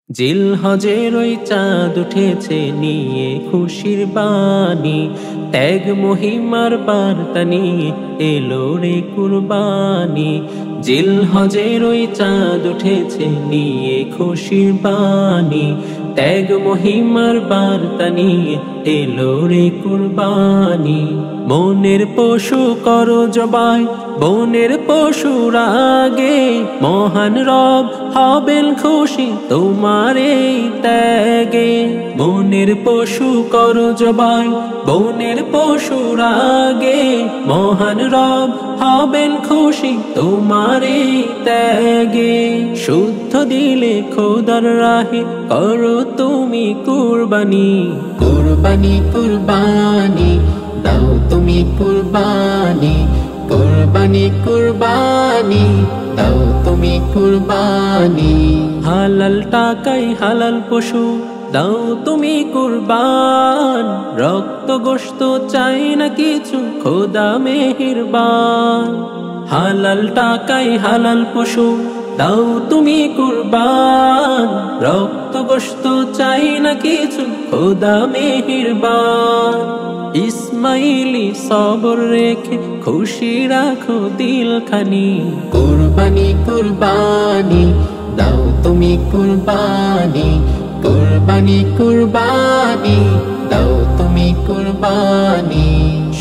জিলহজের ওই চাঁদ উঠেছে নিয়ে খুশির বাণী, ত্যাগ মহিমার বার্তা নিয়ে এলো রে কুরবানি। জিলহজের ওই চাঁদ উঠেছে নিয়ে খুশির বাণী, ত্যাগ মহিমার বার্তা নিয়ে এলো রে কুরবানি। মনের পশু করো জবাই বনের পশুর আগে, মহান রব হবেন খুশি তোমার এই ত্যাগে। মনের পশু করো জবাই বনের পশুর আগে, মহান রব হবেন খুশি তোমার এই ত্যাগে। শুদ্ধ দিলে খোদার রাহে করো তুমি কুরবানি, কুরবানি কুরবানি দাও তুমি কুরবানি, কুরবানি কুরবানি দাও তুমি কুরবানি। হালাল টাকাই হালাল পশু দাও তুমি কুরবান, রক্ত গোশত চাই না কিছু খোদা মেহেরবান। হালাল টাকাই হালাল পশু দাও তুমি কুরবান, রক্ত গোশত চাই না কিছু খোদা মেহেরবান। ইসমাইলি সবর রেখে খুশি রাখো দিলখানি, কুরবানি কুরবানি দাও তুমি কুরবানি, কুরবানি কুরবানি দাও তুমি কুরবানি।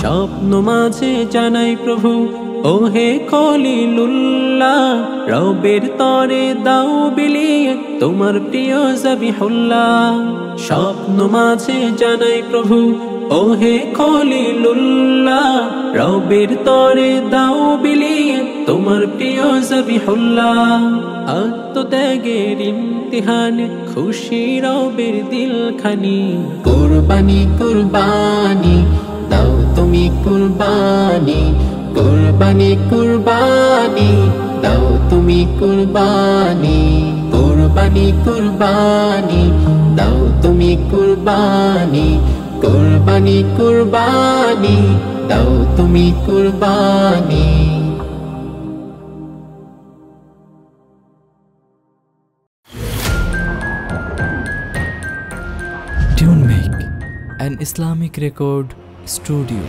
স্বপ্ন মাঝে জানাই প্রভু ওহে খলিলুল্লাহ, রবের তরে দাও বিলিয়ে তোমার প্রিয় যাবিহুল্লাহ। স্বপ্ন মাঝে জানাই প্রভু ওহে খলিলুল্লাহ, রবের তরে দাও বিলিয়ে তোমার প্রিয় যাবিহুল্লাহ। আত্মত্যাগের ইমতিহানে খুশি রবের দিলখানি, কুরবানি কুরবানি দাও তুমি কুরবানি, কুরবানি কুরবানি দাও তুমি কুরবানি, কুরবানি কুরবানি দাও তুমি কুরবানি, কুরবানি কুরবানি দাও তুমি কুরবানি। TuneMake, an Islamic record studio.